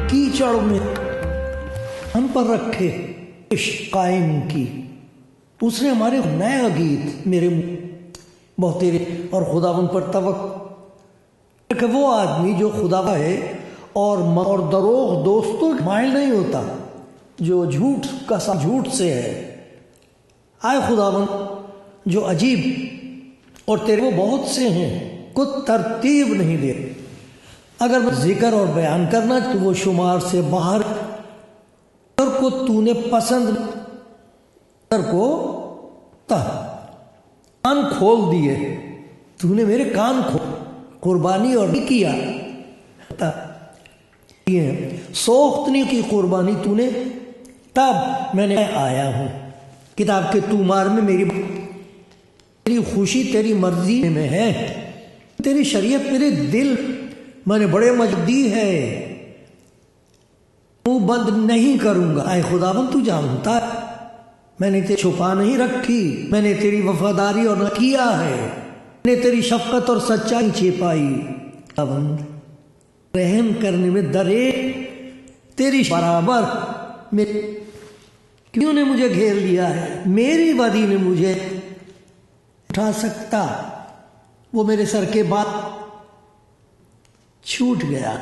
کیچڑ میں ہم پر رکھے عشق قائم کی، اس نے ہمارے نیا گیت میرے بہت تیرے اور خداوند پر توقع کہ وہ آدمی جو خدا ہے اور دروغ دوستوں مائل نہیں ہوتا، جو جھوٹ کا جھوٹ سے ہے۔ آئے خداوند جو عجیب اور تیرے وہ بہت سے ہیں، کچھ ترتیب نہیں دے، اگر میں ذکر اور بیان کرنا تو وہ شمار سے باہر کو تو نے پسند کو کان کھول دیے، تو نے میرے کان کھول قربانی اور نہیں کیا سوختنی کی قربانی تو نے، تب میں نے آیا ہوں کتاب کے تومار میں میری خوشی تیری مرضی میں ہے، تیری شریعت میرے دل میں نے بڑے مجدی ہے، منہ بند نہیں کروں گا۔ اے خداوند تو جانتا ہے میں نے تیری چھپا نہیں رکھی، میں نے تیری وفاداری اور نہ کیا ہے، میں نے تیری شفقت اور سچائی چھپائی۔ خداوند رحم کرنے میں درے تیری برابر میں کیوں نے مجھے گھیر لیا ہے، میری بدی نے مجھے اٹھا سکتا، وہ میرے سر کے بعد چھوٹ گیا۔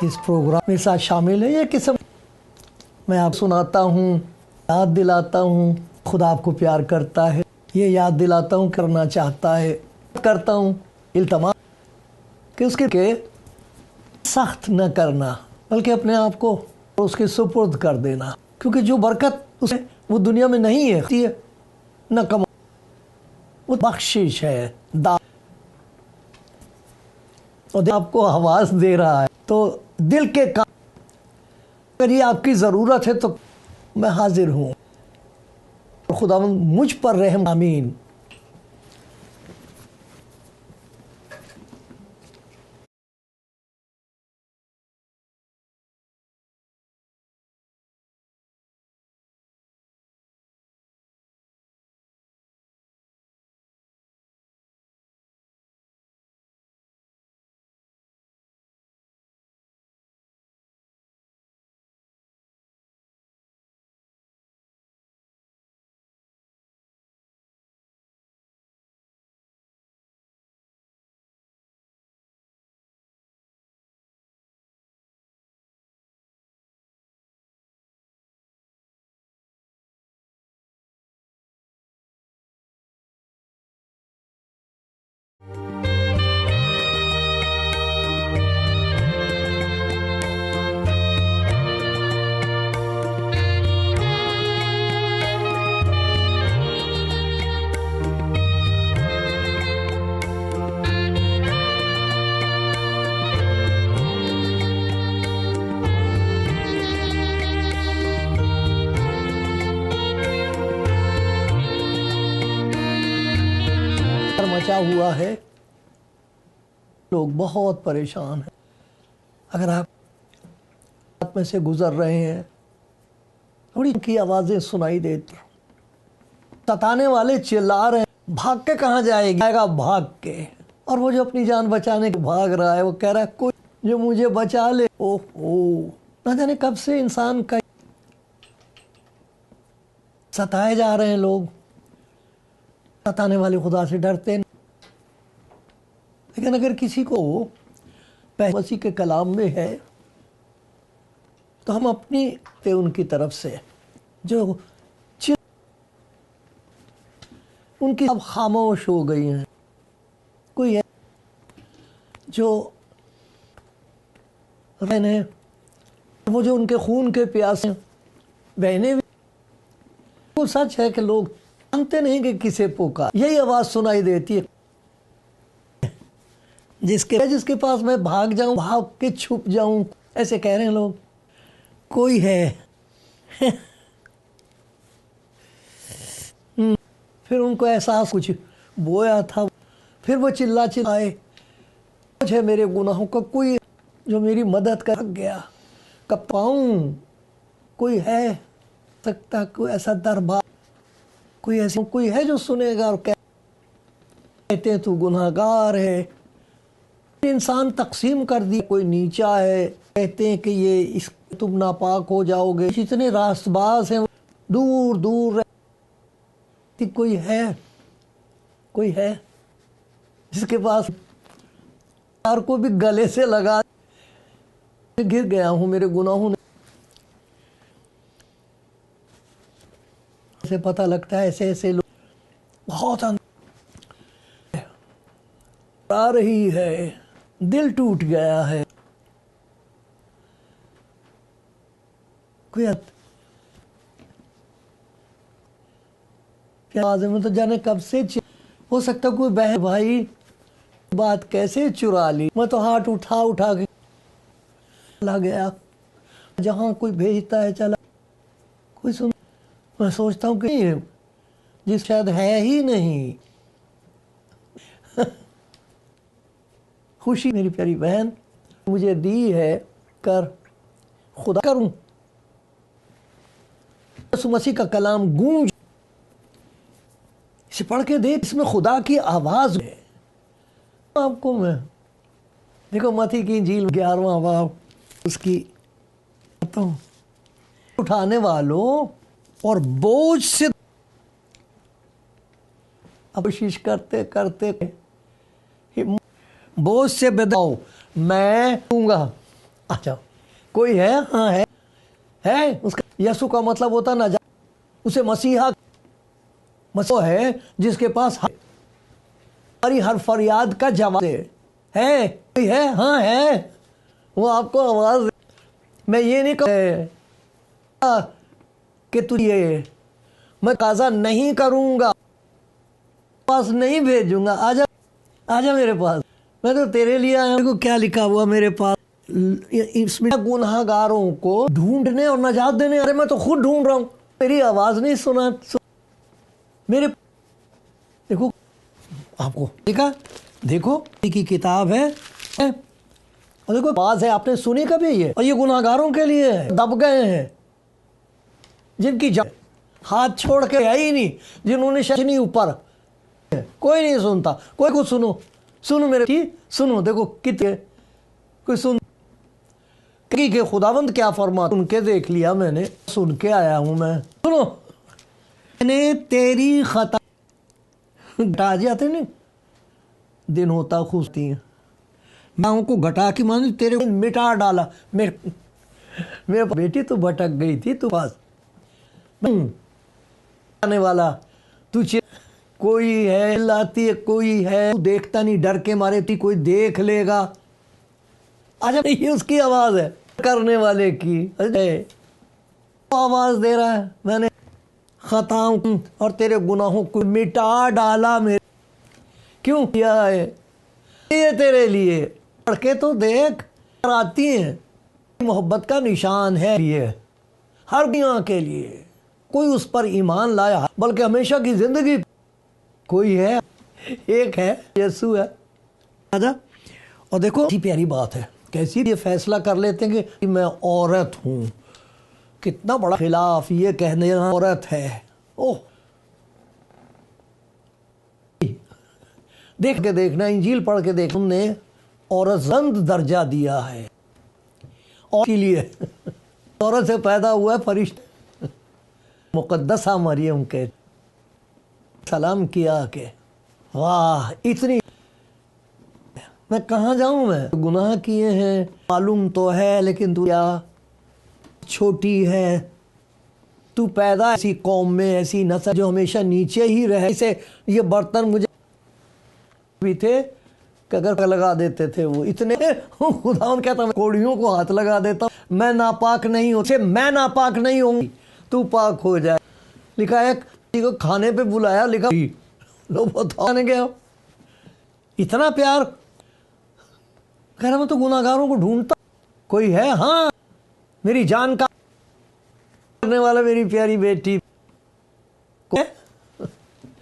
اس پروگرام میں ساتھ شامل ہے یہ قسم میں آپ سناتا ہوں، یاد دلاتا ہوں خدا آپ کو پیار کرتا ہے، یہ یاد دلاتا ہوں کرنا چاہتا ہے، کرتا ہوں التماس کہ اس کے سخت نہ کرنا بلکہ اپنے آپ کو اس کے سپرد کر دینا، کیونکہ جو برکت اسے وہ دنیا میں نہیں ہے نہ کم، وہ بخشش ہے، اور آپ کو آواز دے رہا ہے تو دل کے کام، اگر یہ آپ کی ضرورت ہے تو میں حاضر ہوں، خداوند مجھ پر رحم، آمین۔ مچا ہوا ہے، لوگ بہت پریشان ہیں. اگر آپ میں سے گزر رہے ہیں، تھوڑی کی آوازیں سنائی دیتی، ستانے والے چلا رہے ہیں، بھاگ کے کہاں جائے گا بھاگ کے. اور وہ جو اپنی جان بچانے کے بھاگ رہا ہے، وہ کہہ رہا ہے کوئی جو مجھے بچا لے. نہ جانے کب سے انسان کا ستائے جا رہے ہیں لوگ. ستانے والے خدا سے ڈرتے ہیں. لیکن اگر کسی کو مسیح کے کلام میں ہے تو ہم اپنی ان کی طرف سے جو ان کی اب خاموش ہو گئی ہیں. کوئی ہے جو رہنے وہ جو ان کے خون کے پیاسے بہنے بھی. وہ سچ ہے کہ لوگ جانتے نہیں کہ کسے پکار. یہی آواز سنائی دیتی ہے، جس کے پاس میں بھاگ جاؤں، بھاگ کے چھپ جاؤں. ایسے کہہ رہے ہیں لوگ. کوئی ہے پھر ان کو احساس کچھ بویا تھا. پھر وہ چلائے کچھ ہے میرے گناہوں کا، کوئی جو میری مدد کر گیا. کب پاؤں کوئی ہے سکتا، کوئی ایسا دربار، کوئی ہے جو سنے گا اور کہتے ہیں تو گناہ گار ہے. انسان تقسیم کر دی، کوئی نیچا ہے، کہتے ہیں کہ یہ تم ناپاک ہو جاؤ گے. جتنے راست باز ہیں دور دور رہتے. کوئی ہے جس کے پاس یار کو بھی گلے سے لگا گر گیا ہوں میرے گناہوں سے. پتہ لگتا ہے ایسے لوگ بہت آ رہی ہے، دل ٹوٹ گیا ہے. کوئی میں تو جانے کب سے ہو سکتا کوئی بہن بھائی بات کیسے چرا لی. میں تو ہاتھ اٹھا کے چلا گیا جہاں کوئی بھیجتا ہے چلا. کوئی سن، میں سوچتا ہوں کہ جس شاید ہے ہی نہیں. خوشی میری پیاری بہن مجھے دی ہے کر خدا کروں. یسوع مسیح کا کلام گونج، اسے پڑھ کے دیکھ، اس میں خدا کی آواز ہے. آپ کو میں دیکھو متی کی انجیل 11واں باب اس کی اٹھانے والوں اور بوجھ سے کوشش کرتے بوجھ سے بداؤ میں دوں گا. اچھا کوئی ہے؟ ہاں ہے. اس کا یسوع کا مطلب ہوتا نہ جا، اسے مسیحا ہے جس کے پاس ہماری ہر فریاد کا جواب ہے. کوئی ہے؟ ہاں ہے. وہ آپ کو آواز میں یہ نہیں کہا کہ تجھے میں قاضا نہیں کروں گا، پاس نہیں بھیجوں گا. آجا میرے پاس، میں تو تیرے لیے آیا ہوں. کیا لکھا ہوا میرے پاس؟ اس میں گناہ گاروں کو ڈھونڈنے اور نجات دینے. ارے میں تو خود ڈھونڈ رہا ہوں، میری آواز نہیں سنا. میرے دیکھو آپ کو دیکھو کی کتاب ہے اور دیکھو آواز ہے. آپ نے سنی کبھی یہ؟ اور یہ گناہ گاروں کے لیے دب گئے ہیں جن کی ہاتھ چھوڑ کے ہے ہی نہیں، جنہوں نے شنی اوپر کوئی نہیں سنتا. کوئی کچھ سنو میرے سنو. دیکھو کتنے کوئی سن کہ خداوند کیا فرما. سن کے دیکھ لیا میں نے، سن کے آیا ہوں میں. سنو، میں نے تیری خطا گھٹا جاتے نہیں دن ہوتا خوشتی ہیں میں کو گھٹا کی مان تیرے مٹا ڈالا. میرے بیٹی تو بھٹک گئی تھی تو پاس آنے والا تجھے کوئی ہے لاتی ہے، کوئی ہے دیکھتا نہیں، ڈر کے مارے تھی کوئی دیکھ لے گا. آجا یہ اس کی آواز ہے کرنے والے کی آواز دے رہا ہے. میں نے خطاؤں اور تیرے گناہوں کو مٹا ڈالا. میرے کیوں کیا ہے یہ تیرے لیے؟ پڑھ کے تو دیکھ آتی ہیں. محبت کا نشان ہے یہ ہر دنیا کے لیے. کوئی اس پر ایمان لایا بلکہ ہمیشہ کی زندگی. کوئی ہے ایک ہے یسوع ہے آجا. اور دیکھو ایسی پیاری بات ہے کیسی یہ فیصلہ کر لیتے ہیں کہ میں عورت ہوں. کتنا بڑا خلاف یہ کہنے عورت ہے. اوہ دیکھ کے دیکھنا انجیل پڑھ کے دیکھ ہم نے عورت زند درجہ دیا ہے اور کے لیے عورت سے پیدا ہوا ہے فرشتہ مقدسہ مریم کے سلام کیا کہ واہ اتنی میں کہاں جاؤں میں گناہ کیے ہیں معلوم تو ہے لیکن تو کیا چھوٹی ہے تو پیدا ایسی قوم میں ایسی نسل جو ہمیشہ نیچے ہی رہے اسے یہ برتن مجھے بھی تھے کہ اگر لگا دیتے تھے وہ اتنے خدا ان کہتا میں کوڑیوں کو ہاتھ لگا دیتا ہوں میں ناپاک نہیں ہوں سے میں ناپاک نہیں ہوں تو پاک ہو جائے. لکھا ہے کسی کو کھانے پہ بلایا لکھا لو بتانے گیا اتنا پیار کہہ رہا میں تو گناہ گاروں کو ڈھونڈتا کوئی ہے ہاں میری جان کا کرنے والا میری پیاری بیٹی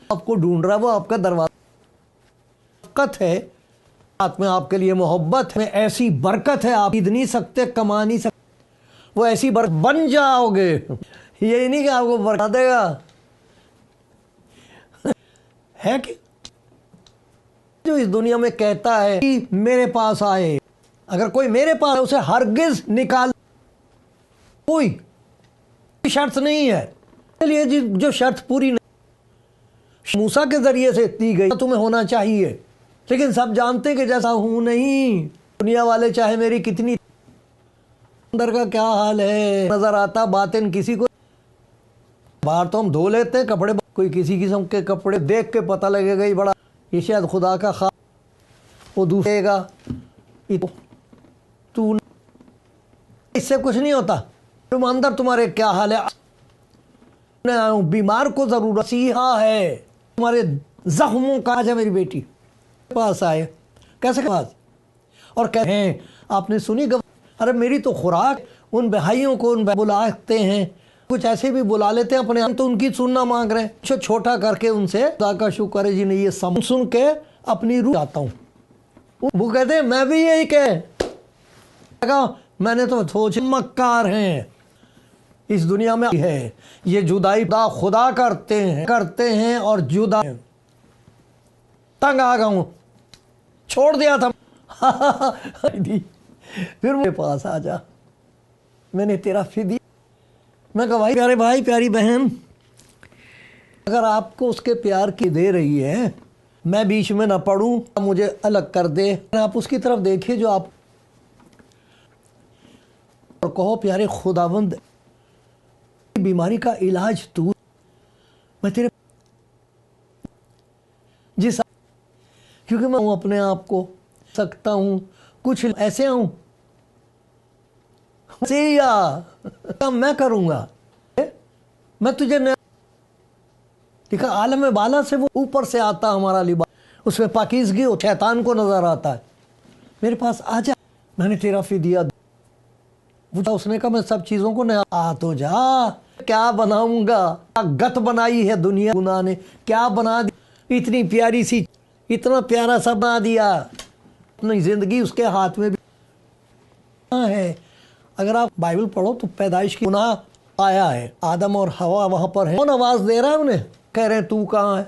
آپ کو ڈھونڈ رہا وہ آپ کا دروازہ برکت ہے ہاتھ میں آپ کے لیے محبت ہے ایسی برکت ہے آپ خرید نہیں سکتے کما نہیں سکتے وہ ایسی برکت بن جاؤ گے یہی نہیں کہ آپ کو برکت دے گا ہے کہ جو اس دنیا میں کہتا ہے کہ میرے پاس آئے اگر کوئی میرے پاس اسے ہرگز نکال کوئی شرط نہیں ہے لیے جو شرط پوری نہیں موسیٰ کے ذریعے سے دی گئی تمہیں ہونا چاہیے لیکن سب جانتے کہ جیسا ہوں نہیں دنیا والے چاہے میری کتنی اندر کا کیا حال ہے نظر آتا باطن کسی کو باہر تو ہم دھو لیتے ہیں کپڑے کوئی کسی قسم کے کپڑے دیکھ کے پتہ لگے گا بڑا یہ شاید خدا کا خواب وہ دوسرے گا تو اس سے کچھ نہیں ہوتا تم اندر تمہارے کیا حال ہے بیمار کو ضرورت مسیحا ہے تمہارے زخموں کا آج ہے میری بیٹی پاس آئے کیسے پاس اور کہتے ہیں آپ نے سنی ارے میری تو خوراک ان بھائیوں کو ان بلاتے ہیں کچھ ایسے بھی بلا لیتے ہیں اپنے ہم تو ان کی سننا مانگ رہے ہیں چھوٹا کر کے ان سے خدا کا شکر ہے جی نے یہ سن کے اپنی روح آتا ہوں وہ کہتے ہیں میں بھی یہی کہا میں نے تو سوچ مکار ہیں اس دنیا میں ہے یہ جدائی خدا کرتے ہیں اور جدا تنگ آ گا ہوں چھوڑ دیا تھا پھر میرے پاس آ جا میں نے تیرا فدیہ میں کہا بھائی پیارے بھائی پیاری بہن اگر آپ کو اس کے پیار کی دے رہی ہے میں بیچ میں نہ پڑوں مجھے الگ کر دے آپ اس کی طرف دیکھیں جو آپ اور کہو پیارے خداوند بیماری کا علاج تو میں تیرے جس کیونکہ میں اپنے آپ کو سکتا ہوں کچھ ایسے ہوں میں کروں گا میں تجھے دیکھا عالم بالا سے وہ اوپر سے آتا ہمارا لباس اس میں پاکیزگی اور شیطان کو نظر آتا ہے میرے پاس آ جا میں نے تیرا فدیہ اس نے کہا میں سب چیزوں کو آ تو جا کیا بناؤں گا گت بنائی ہے دنیا گناہ نے کیا بنا دی اتنی پیاری سی اتنا پیارا سا بنا دیا اپنی زندگی اس کے ہاتھ میں بھی ہے اگر آپ بائبل پڑھو تو پیدائش کی گناہ آیا ہے آدم اور حوا وہاں پر ہے کون آواز دے رہا ہے انہیں کہہ رہے ہیں تو کہاں ہے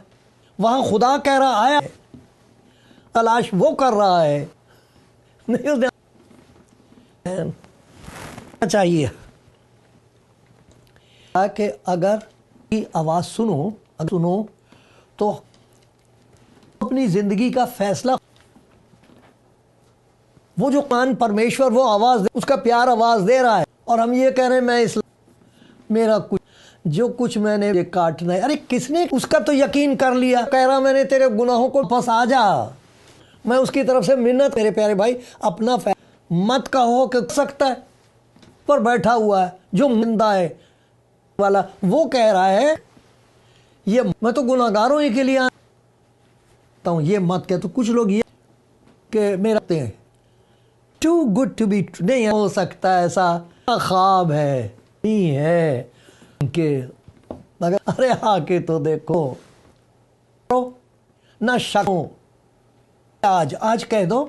وہاں خدا کہہ رہا آیا ہے تلاش وہ کر رہا ہے نہیں چاہیے کہ اگر کی آواز سنو تو اپنی زندگی کا فیصلہ وہ جو قرآن پرمیشور وہ آواز دے اس کا پیار آواز دے رہا ہے اور ہم یہ کہہ رہے ہیں میں میرا کچھ جو کچھ میں نے کاٹنا ہے ارے کس نے اس کا تو یقین کر لیا کہہ رہا میں نے تیرے گناہوں کو پس آ جا میں اس کی طرف سے منت میرے پیارے بھائی اپنا مت کہو کہ سکتا ہے پر بیٹھا ہوا ہے جو مندہ ہے والا وہ کہہ رہا ہے یہ میں تو گناہ گاروں ہی کے لیے آتا ہوں یہ مت کہ تو کچھ لوگ یہ کہ میرا ٹو گڈ ٹو بی نہیں ہو سکتا ایسا خواب ہے نہیں ہے کہ ارے آ کے تو دیکھو نہ شک ہو، آج کہہ دو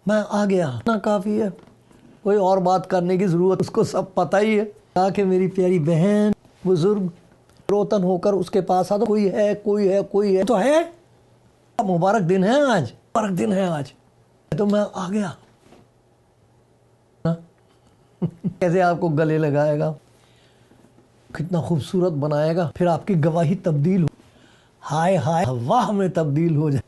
میں آ گیا نا کافی ہے، کوئی اور بات کرنے کی ضرورت، اس کو سب پتہ ہی ہے کہ میری پیاری بہن بزرگ روتن ہو کر اس کے پاس آتا، کوئی ہے کوئی ہے کوئی ہے تو ہے، مبارک دن ہے آج، مبارک دن ہے آج، تو میں آ گیا، کیسے آپ کو گلے لگائے گا، کتنا خوبصورت بنائے گا، پھر آپ کی گواہی تبدیل ہو، ہائے ہائے واہ میں تبدیل ہو جائے۔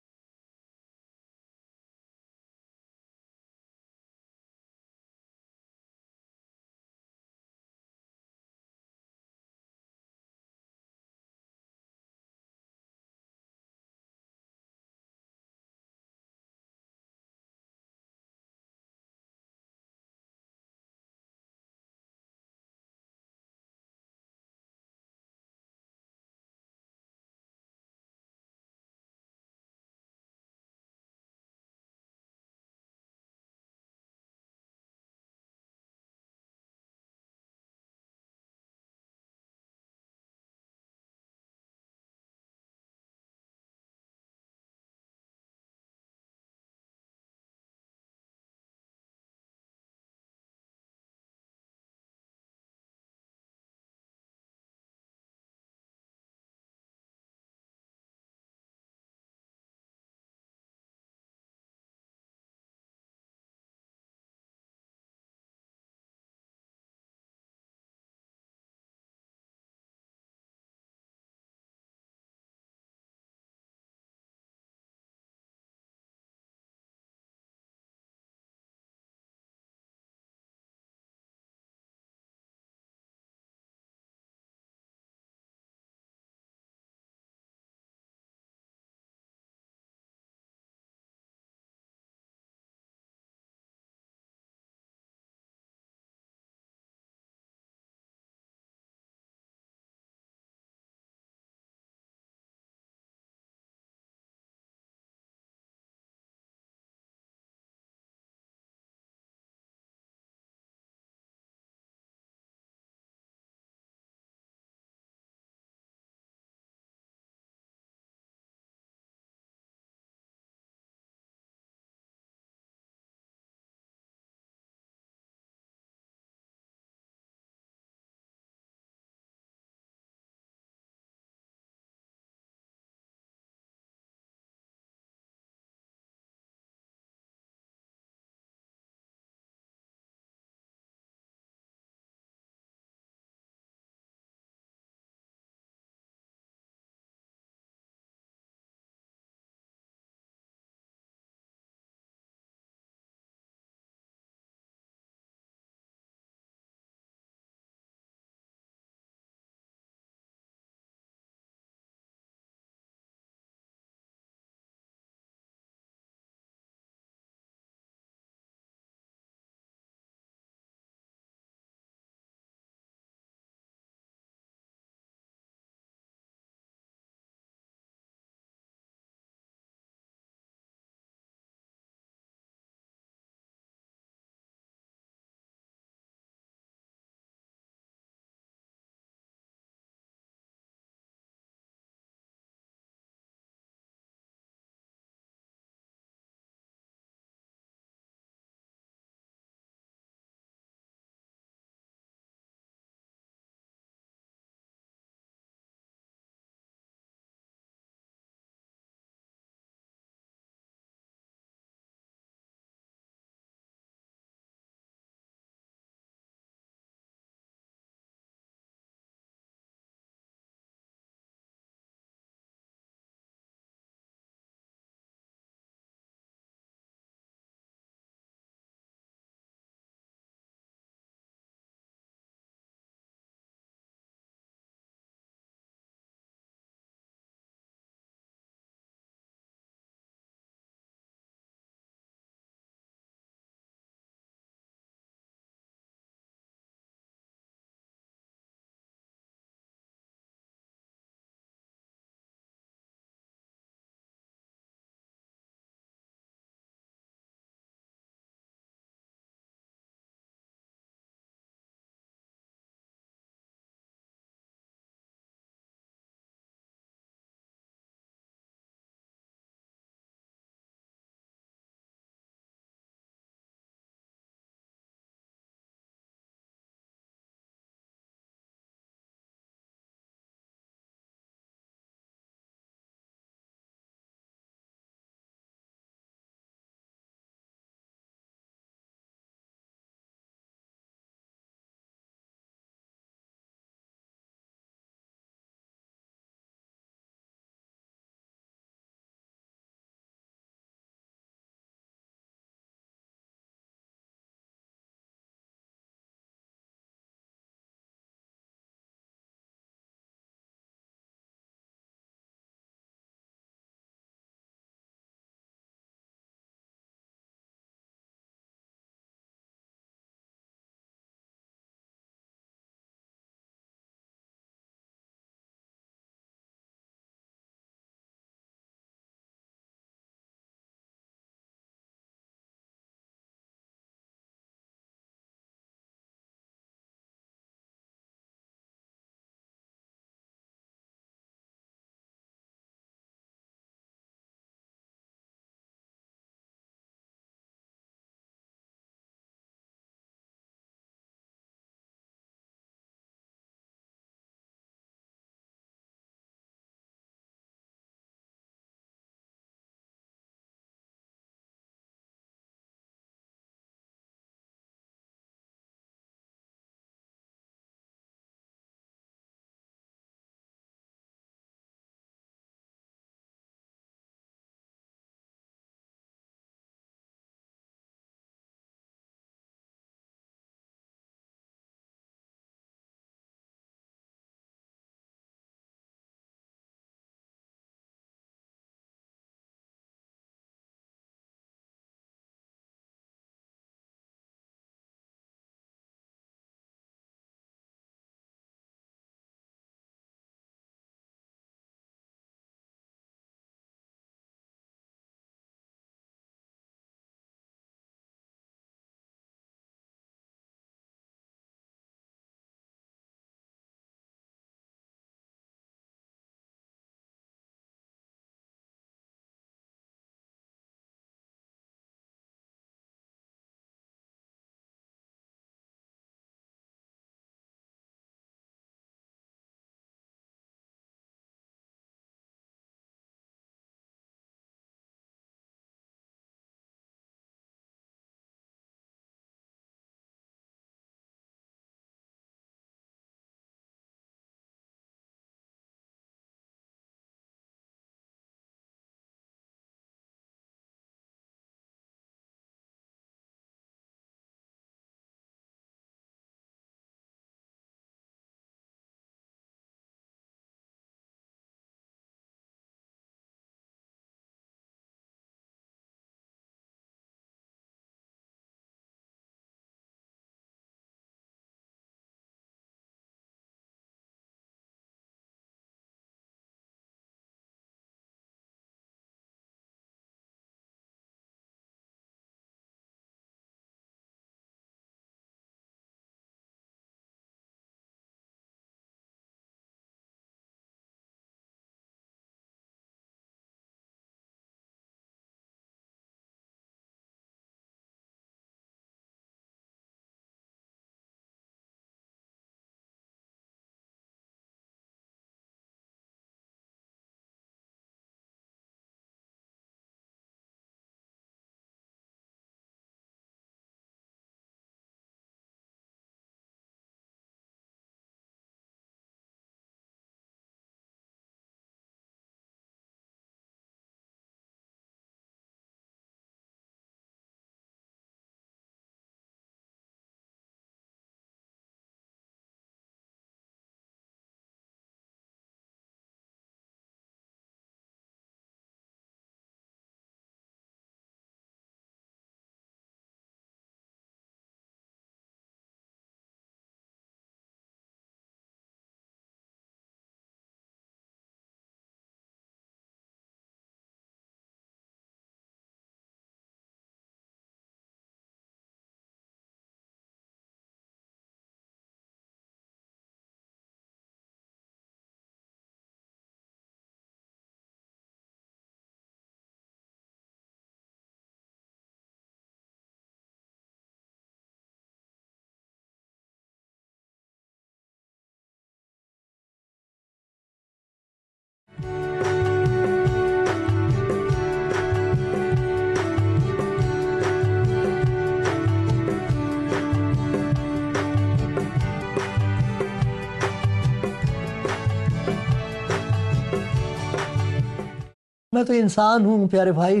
میں تو انسان ہوں پیارے بھائی،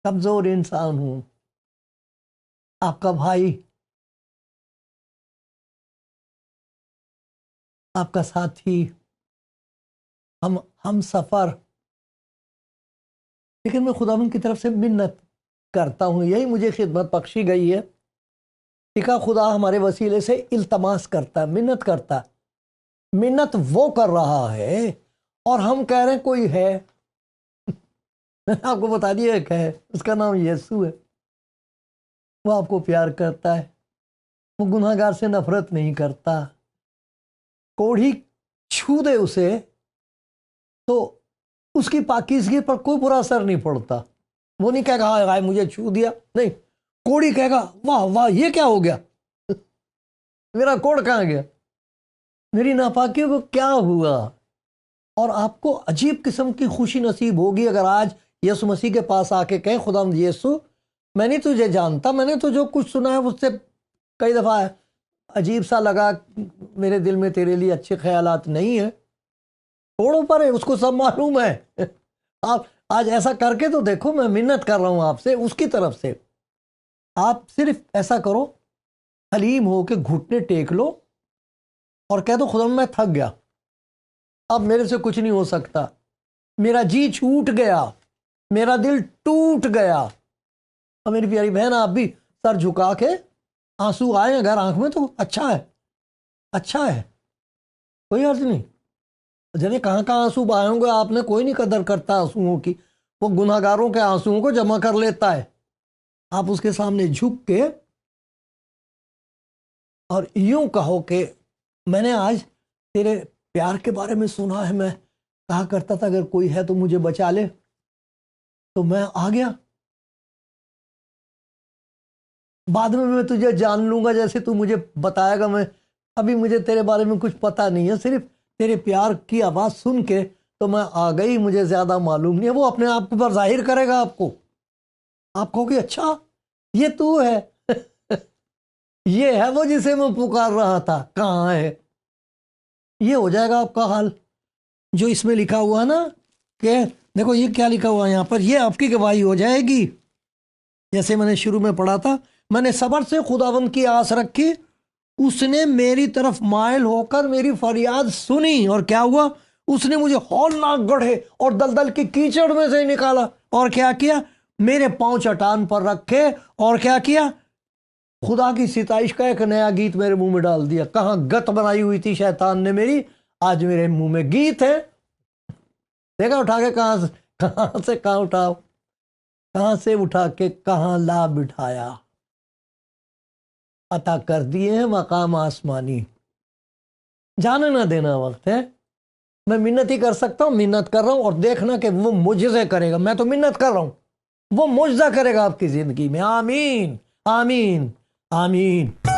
کمزور انسان ہوں، آپ کا بھائی، آپ کا ساتھی، ہم سفر، لیکن میں خداوند کی طرف سے منت کرتا ہوں، یہی مجھے خدمت بخشی گئی ہے۔ ٹھیکا خدا ہمارے وسیلے سے التماس کرتا ہے، منت کرتا ہے، منت وہ کر رہا ہے اور ہم کہہ رہے ہیں کوئی ہے۔ آپ کو بتا دیا ایک ہے، اس کا نام یسوع ہے، وہ آپ کو پیار کرتا ہے، وہ گناہ گار سے نفرت نہیں کرتا، کوڑھی چھو دے اسے تو اس کی پاکیزگی پر کوئی برا اثر نہیں پڑتا۔ وہ نہیں کہے گا ہائے مجھے چھو دیا، نہیں، کوڑی کہے گا واہ واہ یہ کیا ہو گیا، میرا کوڑ کہاں گیا، میری ناپاکیوں کو کیا ہوا۔ اور آپ کو عجیب قسم کی خوشی نصیب ہوگی اگر آج یسوع مسیح کے پاس آ کے کہیں خداوند یسوع میں نہیں تجھے جانتا، میں نے تو جو کچھ سنا ہے اس سے کئی دفعہ عجیب سا لگا، میرے دل میں تیرے لیے اچھے خیالات نہیں ہیں، چھوڑو پر ہے، اس کو سب معلوم ہے۔ آپ آج ایسا کر کے تو دیکھو، میں منت کر رہا ہوں آپ سے، اس کی طرف سے آپ صرف ایسا کرو، حلیم ہو کے گھٹنے ٹیک لو اور کہہ دو خداوند میں تھک گیا، اب میرے سے کچھ نہیں ہو سکتا، میرا جی چھوٹ گیا، میرا دل ٹوٹ گیا۔ اور میری پیاری بہن آپ بھی سر جھکا کے، آنسو آئے اگر آنکھ میں تو اچھا ہے، اچھا ہے، کوئی عرض نہیں۔ جانے کہاں کہاں آنسو بہائے ہوں گے آپ نے، کوئی نہیں قدر کرتا آنسوؤں کی، وہ گناہ گاروں کے آنسوؤں کو جمع کر لیتا ہے۔ آپ اس کے سامنے جھک کے اور یوں کہو کہ میں نے آج تیرے پیار کے بارے میں سنا ہے، میں کہا کرتا تھا اگر کوئی ہے تو مجھے بچا لے، تو میں آ گیا، بعد میں تجھے جان لوں گا جیسے تو مجھے بتائے گا، میں ابھی مجھے تیرے بارے میں کچھ پتہ نہیں ہے، صرف تیرے پیار کی آواز سن کے تو میں آ گئی، مجھے زیادہ معلوم نہیں ہے۔ وہ اپنے آپ پر ظاہر کرے گا آپ کو، آپ کہو گے اچھا یہ تو ہے، یہ ہے وہ جسے میں پکار رہا تھا، کہاں ہے؟ یہ ہو جائے گا آپ کا حال، جو اس میں لکھا ہوا نا کہ دیکھو یہ کیا لکھا ہوا ہے یہاں پر، یہ آپ کی گواہی ہو جائے گی، جیسے میں نے شروع میں پڑھا تھا، میں نے صبر سے خداوند کی آس رکھی، اس نے میری طرف مائل ہو کر میری فریاد سنی، اور کیا ہوا؟ اس نے مجھے ہولناک گڑھے اور دلدل کی کیچڑ میں سے نکالا، اور کیا کیا؟ میرے پاؤں چٹان پر رکھے، اور کیا کیا؟ خدا کی ستائش کا ایک نیا گیت میرے منہ میں ڈال دیا۔ کہاں گت بنائی ہوئی تھی شیطان نے میری، آج میرے منہ میں گیت ہے۔ دیکھا اٹھا کے کہاں سے کہاں اٹھاؤ، کہاں سے اٹھا کے کہاں لا بٹھایا، عطا کر دیے ہیں مقام آسمانی۔ جانے نہ دینا وقت ہے، میں منت ہی کر سکتا ہوں، منت کر رہا ہوں، اور دیکھنا کہ وہ معجزے کرے گا، میں تو منت کر رہا ہوں، وہ معجزہ کرے گا آپ کی زندگی میں۔ آمین آمین آمین۔